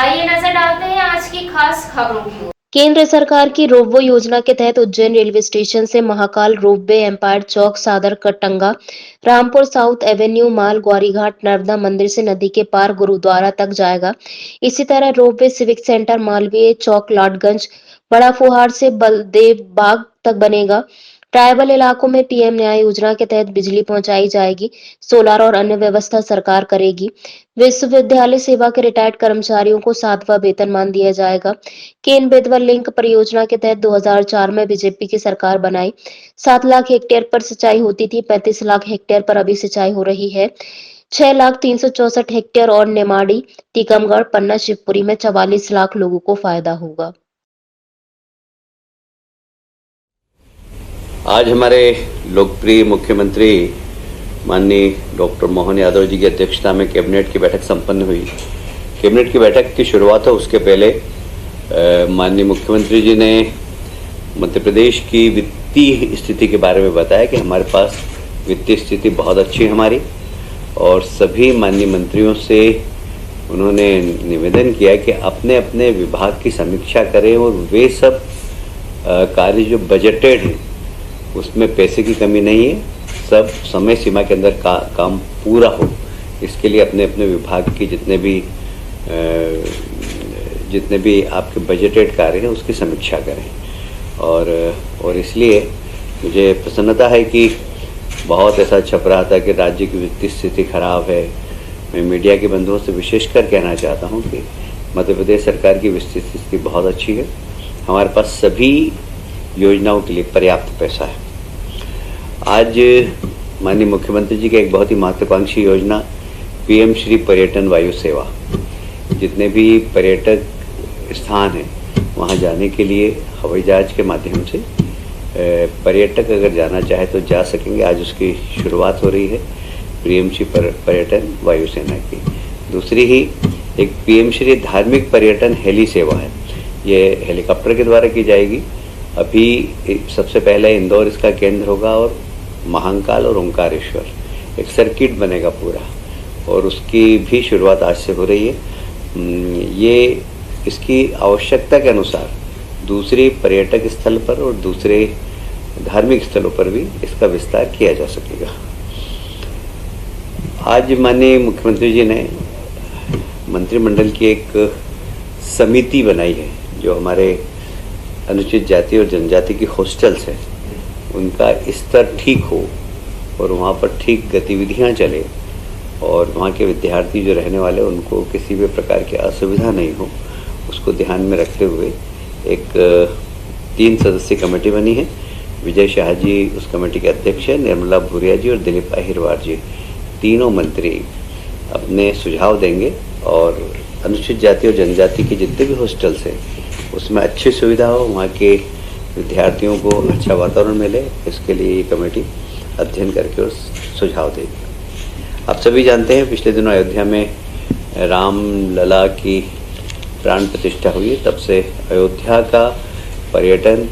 आइए नजर डालते हैं आज की खास खबरों की ओर। केंद्र सरकार की रोपवे योजना के तहत उज्जैन रेलवे स्टेशन से महाकाल रोपवे, एम्पायर चौक, सादर कटंगा, रामपुर साउथ एवेन्यू माल, ग्वारीघाट, नर्मदा मंदिर से नदी के पार गुरुद्वारा तक जाएगा। इसी तरह रोपवे सिविक सेंटर, मालवीय चौक, लाटगंज, बड़ा फुहार से बलदेव बाग तक बनेगा। ट्राइबल इलाकों में पीएम न्याय योजना के तहत बिजली पहुंचाई जाएगी। सोलर और अन्य व्यवस्था सरकार करेगी। विश्वविद्यालय सेवा के रिटायर्ड कर्मचारियों को 7वां वेतनमान दिया जाएगा। केन बेतवा लिंक परियोजना के तहत 2004 में बीजेपी की सरकार बनाई। 7 लाख हेक्टेयर पर सिंचाई होती थी, 35 लाख हेक्टेयर पर अभी सिंचाई हो रही है। 6,364 हेक्टेयर और नेमाड़ी, टीकमगढ़, पन्ना, शिवपुरी में 44 लाख लोगों को फायदा होगा। आज हमारे लोकप्रिय मुख्यमंत्री माननीय डॉक्टर मोहन यादव जी की अध्यक्षता में कैबिनेट की बैठक संपन्न हुई। कैबिनेट की बैठक की शुरुआत हो उसके पहले माननीय मुख्यमंत्री जी ने मध्य प्रदेश की वित्तीय स्थिति के बारे में बताया कि हमारे पास वित्तीय स्थिति बहुत अच्छी है हमारी, और सभी माननीय मंत्रियों से उन्होंने निवेदन किया कि अपने अपने विभाग की समीक्षा करें और वे सब कार्य जो बजटेड हैं उसमें पैसे की कमी नहीं है, सब समय सीमा के अंदर काम पूरा हो, इसके लिए अपने अपने विभाग की जितने भी आपके बजटेड कार्य हैं उसकी समीक्षा करें। और इसलिए मुझे प्रसन्नता है कि बहुत ऐसा छप रहा था कि राज्य की वित्तीय स्थिति खराब है। मैं मीडिया के बंधुओं से विशेषकर कहना चाहता हूं कि मध्य प्रदेश सरकार की वित्तीय स्थिति बहुत अच्छी है। हमारे पास सभी योजनाओं के लिए पर्याप्त पैसा है। आज माननीय मुख्यमंत्री जी की एक बहुत ही महत्वाकांक्षी योजना पीएम श्री पर्यटन वायु सेवा, जितने भी पर्यटक स्थान हैं वहां जाने के लिए हवाई जहाज के माध्यम से पर्यटक अगर जाना चाहे तो जा सकेंगे। आज उसकी शुरुआत हो रही है पीएम श्री पर्यटन वायु सेना की। दूसरी ही एक पीएम श्री धार्मिक पर्यटन हेली सेवा है, ये हेलीकॉप्टर के द्वारा की जाएगी। अभी सबसे पहले इंदौर इसका केंद्र होगा और महाकाल और ओंकारेश्वर एक सर्किट बनेगा पूरा, और उसकी भी शुरुआत आज से हो रही है। ये इसकी आवश्यकता के अनुसार दूसरे पर्यटक स्थल पर और दूसरे धार्मिक स्थलों पर भी इसका विस्तार किया जा सकेगा। आज माननीय मुख्यमंत्री जी ने मंत्रिमंडल की एक समिति बनाई है जो हमारे अनुसूचित जाति और जनजाति की हॉस्टल्स हैं उनका स्तर ठीक हो और वहाँ पर ठीक गतिविधियाँ चले और वहाँ के विद्यार्थी जो रहने वाले उनको किसी भी प्रकार की असुविधा नहीं हो, उसको ध्यान में रखते हुए एक 3 सदस्यीय कमेटी बनी है। विजय शाह जी उस कमेटी के अध्यक्ष हैं, निर्मला भूरिया जी और दिलीप अहिरवार जी, तीनों मंत्री अपने सुझाव देंगे और अनुसूचित जाति और जनजाति के जितने भी हॉस्टल्स हैं उसमें अच्छी सुविधा हो, वहाँ के विद्यार्थियों को अच्छा वातावरण मिले, इसके लिए ये कमेटी अध्ययन करके और सुझाव देगी। आप सभी जानते हैं पिछले दिनों अयोध्या में राम लला की प्राण प्रतिष्ठा हुई, तब से अयोध्या का पर्यटन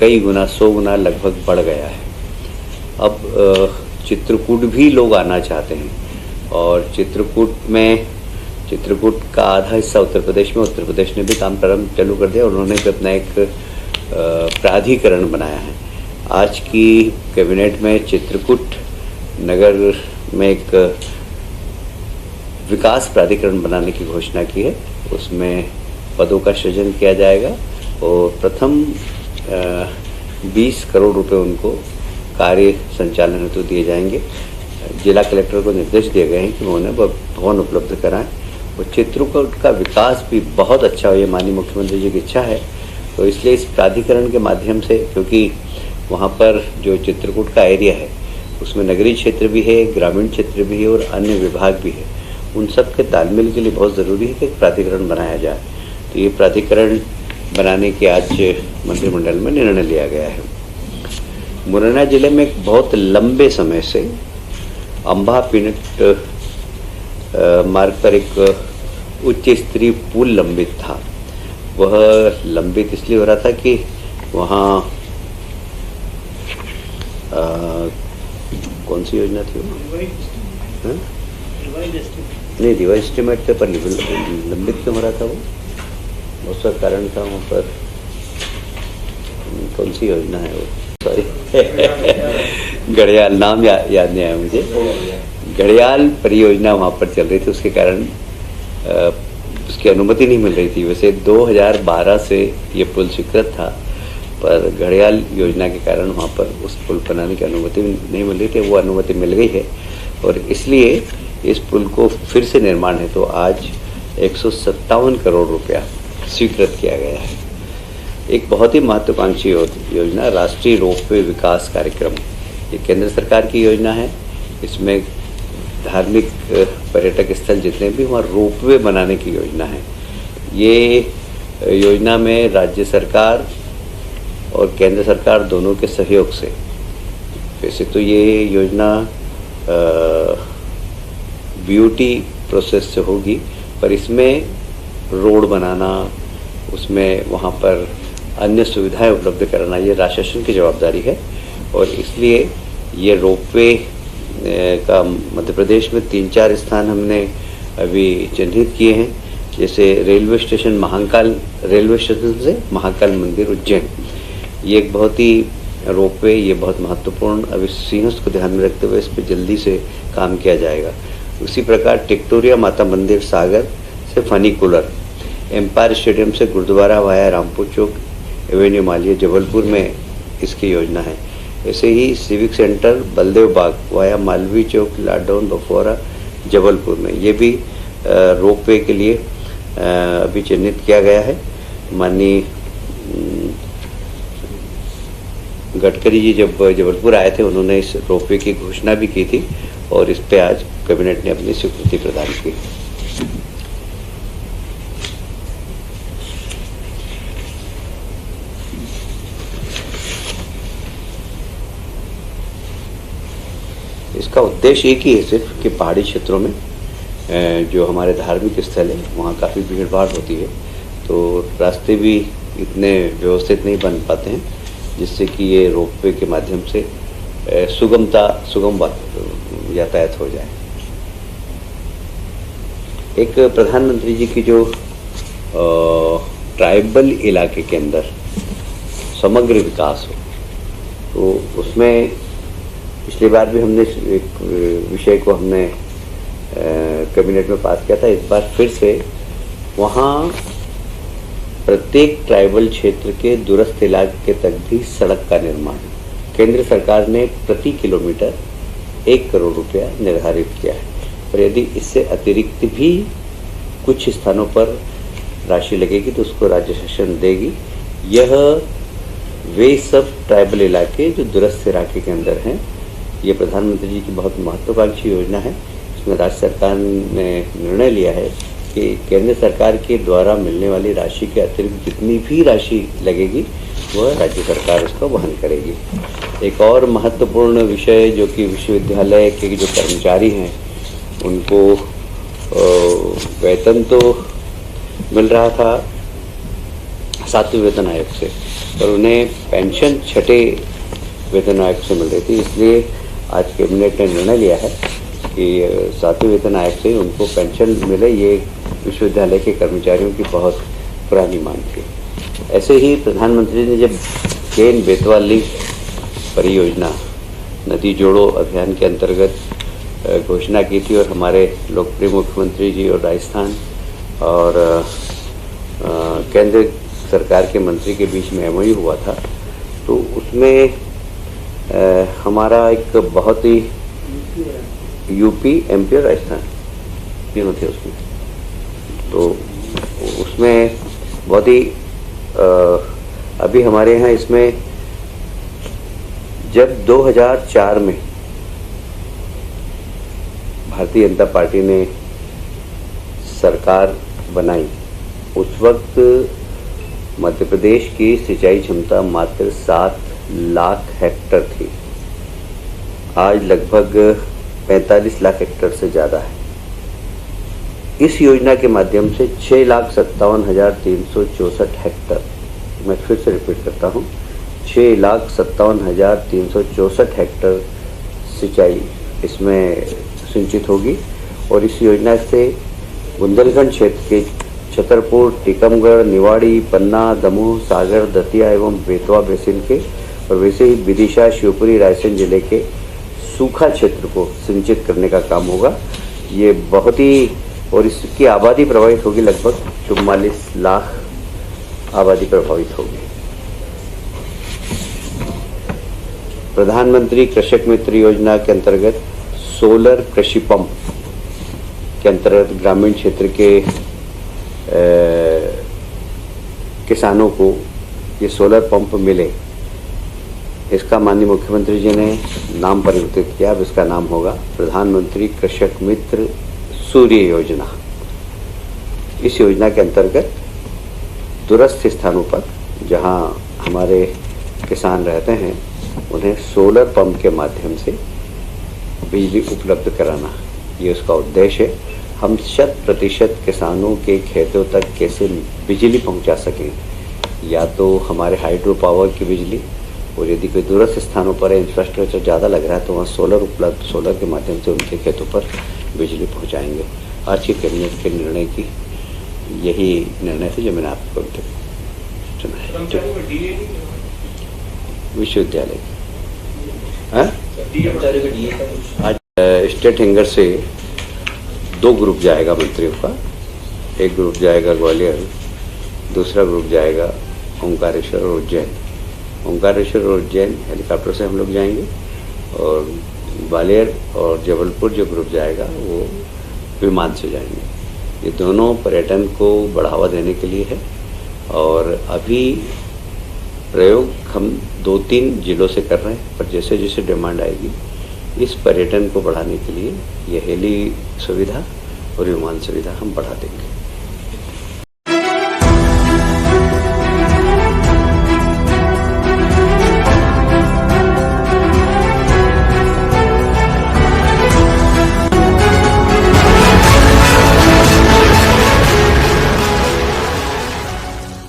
कई गुना 100 गुना लगभग बढ़ गया है। अब चित्रकूट भी लोग आना चाहते हैं और चित्रकूट का आधा हिस्सा उत्तर प्रदेश में, उत्तर प्रदेश ने भी काम प्रारंभ चालू कर दिया और उन्होंने भी अपना एक प्राधिकरण बनाया है। आज की कैबिनेट में चित्रकूट नगर में एक विकास प्राधिकरण बनाने की घोषणा की है, उसमें पदों का सृजन किया जाएगा और प्रथम 20 करोड़ रुपए उनको कार्य संचालन हेतु दिए जाएंगे। जिला कलेक्टर को निर्देश दिए गए हैं कि वो उन्हें भवन उपलब्ध कराएं और चित्रकूट का विकास भी बहुत अच्छा हो, ये माननीय मुख्यमंत्री जी की इच्छा है। तो इसलिए इस प्राधिकरण के माध्यम से, क्योंकि वहाँ पर जो चित्रकूट का एरिया है उसमें नगरीय क्षेत्र भी है, ग्रामीण क्षेत्र भी है और अन्य विभाग भी है, उन सब के तालमेल के लिए बहुत ज़रूरी है कि एक प्राधिकरण बनाया जाए। तो ये प्राधिकरण बनाने के आज मंत्रिमंडल में निर्णय लिया गया है। मुरैना जिले में एक बहुत लंबे समय से अम्बा पीनट मार्ग पर एक उच्च स्तरीय पुल लंबित था। वह लंबित इसलिए हो रहा था कि वहाँ कौन सी योजना थी वो? नहीं दिया एस्टिमेट थे, पर लंबित क्यों हो रहा था वो? उसका कारण था वहाँ पर कौन सी योजना है वो, सॉरी घड़ियाल नाम याद नहीं आया मुझे। घड़ियाल परियोजना वहाँ पर चल रही थी, उसके कारण उसकी अनुमति नहीं मिल रही थी। वैसे 2012 से ये पुल स्वीकृत था, पर घड़ियाल योजना के कारण वहाँ पर उस पुल बनाने की अनुमति नहीं मिल रही थी। वो अनुमति मिल गई है और इसलिए इस पुल को फिर से निर्माण है तो आज 157 करोड़ रुपया स्वीकृत किया गया है। एक बहुत ही महत्वाकांक्षी योजना राष्ट्रीय रोपवे विकास कार्यक्रम, ये केंद्र सरकार की योजना है। इसमें धार्मिक पर्यटक स्थल जितने भी वहाँ रोपवे बनाने की योजना है। ये योजना में राज्य सरकार और केंद्र सरकार दोनों के सहयोग से, वैसे तो ये योजना बीओटी प्रोसेस से होगी, पर इसमें रोड बनाना, उसमें वहाँ पर अन्य सुविधाएं उपलब्ध कराना ये राज्य शासन की जवाबदारी है। और इसलिए ये रोपवे का मध्य प्रदेश में 3-4 स्थान हमने अभी चिन्हित किए हैं, जैसे railway station Mahakal, railway station से महाकाल मंदिर उज्जैन, ये एक बहुत ही रोपवे, ये बहुत महत्वपूर्ण, अब इस सिंहस्थ को ध्यान में रखते हुए इस पर जल्दी से काम किया जाएगा। उसी प्रकार टिक्टोरिया माता मंदिर सागर से फनीकुलर, एम्पायर स्टेडियम से गुरुद्वारा वाया रामपुर चौक एवेन्यू मालिया जबलपुर में इसकी योजना है। ऐसे ही सिविक सेंटर बलदेव बाग वाया मालवी चौक लाडौन बफौरा जबलपुर में, ये भी रोपवे के लिए अभी चिन्हित किया गया है। माननीय गडकरी जी जब जबलपुर आए थे उन्होंने इस रोपवे की घोषणा भी की थी और इस पे आज कैबिनेट ने अपनी स्वीकृति प्रदान की। इसका उद्देश्य एक ही है सिर्फ कि पहाड़ी क्षेत्रों में जो हमारे धार्मिक स्थल है वहाँ काफ़ी भीड़ भाड़ होती है, तो रास्ते भी इतने व्यवस्थित नहीं बन पाते हैं जिससे कि ये रोपवे के माध्यम से सुगम यातायात हो जाए। एक प्रधानमंत्री जी की जो ट्राइबल इलाके के अंदर समग्र विकास हो, तो उसमें पिछली बार भी हमने एक विषय को हमने कैबिनेट में पास किया था। इस बार फिर से वहाँ प्रत्येक ट्राइबल क्षेत्र के दूरस्थ इलाके तक भी सड़क का निर्माण केंद्र सरकार ने प्रति किलोमीटर 1 करोड़ रुपया निर्धारित किया है, और यदि इससे अतिरिक्त भी कुछ स्थानों पर राशि लगेगी तो उसको राज्य शासन देगी। यह वे सब ट्राइबल इलाके जो दूरस्थ इलाके के अंदर हैं, ये प्रधानमंत्री जी की बहुत महत्वाकांक्षी योजना है। इसमें राज्य सरकार ने निर्णय लिया है कि केंद्र सरकार के द्वारा मिलने वाली राशि के अतिरिक्त जितनी भी राशि लगेगी वह राज्य सरकार उसको वहन करेगी। एक और महत्वपूर्ण विषय जो कि विश्वविद्यालय के जो कर्मचारी हैं उनको वेतन तो मिल रहा था 7वें वेतन आयोग से, पर उन्हें पेंशन 6ठे वेतन आयोग से मिल रही थी। इसलिए आज कैबिनेट ने निर्णय लिया है कि 7वें वेतन आयोग से उनको पेंशन मिले। ये विश्वविद्यालय के कर्मचारियों की बहुत पुरानी मांग थी। ऐसे ही प्रधानमंत्री ने जब केन बेतवा लिंक परियोजना नदी जोड़ो अभियान के अंतर्गत घोषणा की थी और हमारे लोकप्रिय मुख्यमंत्री जी और राजस्थान और केंद्र सरकार के मंत्री के बीच में MOU हुआ था, तो उसमें हमारा एक बहुत ही यूपी, MP और राजस्थान तीनों थे उसमें, तो उसमें बहुत ही अभी हमारे यहाँ इसमें जब 2004 में भारतीय जनता पार्टी ने सरकार बनाई, उस वक्त मध्य प्रदेश की सिंचाई क्षमता मात्र 7 लाख हेक्टेयर थी। आज लगभग 45 लाख हेक्टेयर से ज़्यादा है। इस योजना के माध्यम से 6,57,364 हेक्टेयर, मैं फिर से रिपीट करता हूँ, 6,57,364 हेक्टेयर सिंचाई इसमें सिंचित होगी और इस योजना से बुंदेलखंड क्षेत्र के छतरपुर, टीकमगढ़, निवाड़ी, पन्ना, दमोह, सागर, दतिया एवं बेतवा बेसिन के और वैसे ही विदिशा, शिवपुरी, रायसेन जिले के सूखा क्षेत्र को सिंचित करने का काम होगा। ये बहुत ही, और इसकी आबादी प्रभावित होगी, लगभग 44 लाख आबादी प्रभावित होगी। प्रधानमंत्री कृषक मित्र योजना के अंतर्गत सोलर कृषि पंप के अंतर्गत ग्रामीण क्षेत्र के किसानों को ये सोलर पंप मिले, इसका माननीय मुख्यमंत्री जी ने नाम परिवर्तित किया। अब इसका नाम होगा प्रधानमंत्री कृषक मित्र सूर्य योजना। इस योजना के अंतर्गत दूरस्थ स्थानों पर जहां हमारे किसान रहते हैं उन्हें सोलर पंप के माध्यम से बिजली उपलब्ध कराना, ये उसका उद्देश्य है। हम 100% किसानों के खेतों तक कैसे बिजली पहुंचा सकें, या तो हमारे हाइड्रो पावर की बिजली, और यदि कोई दूरस्थ स्थानों पर इंफ्रास्ट्रक्चर ज़्यादा लग रहा है तो वहाँ सोलर उपलब्ध, सोलर के माध्यम से उनके खेतों पर बिजली पहुँचाएँगे। आज की कैबिनेट के निर्णय की यही निर्णय थे जो मैंने आपको सुना है। विश्वविद्यालय आज स्टेट हैंगर से 2 ग्रुप जाएगा मंत्रियों का। एक ग्रुप जाएगा ग्वालियर, दूसरा ग्रुप जाएगा ओंकारेश्वर और उज्जैन। ओंकारेश्वर और उज्जैन हेलीकॉप्टर से हम लोग जाएंगे, और ग्वालियर और जबलपुर जो ग्रुप जाएगा वो विमान से जाएंगे। ये दोनों पर्यटन को बढ़ावा देने के लिए है, और अभी प्रयोग हम 2-3 जिलों से कर रहे हैं, पर जैसे जैसे डिमांड आएगी इस पर्यटन को बढ़ाने के लिए ये हेली सुविधा और विमान सुविधा हम बढ़ा देंगे।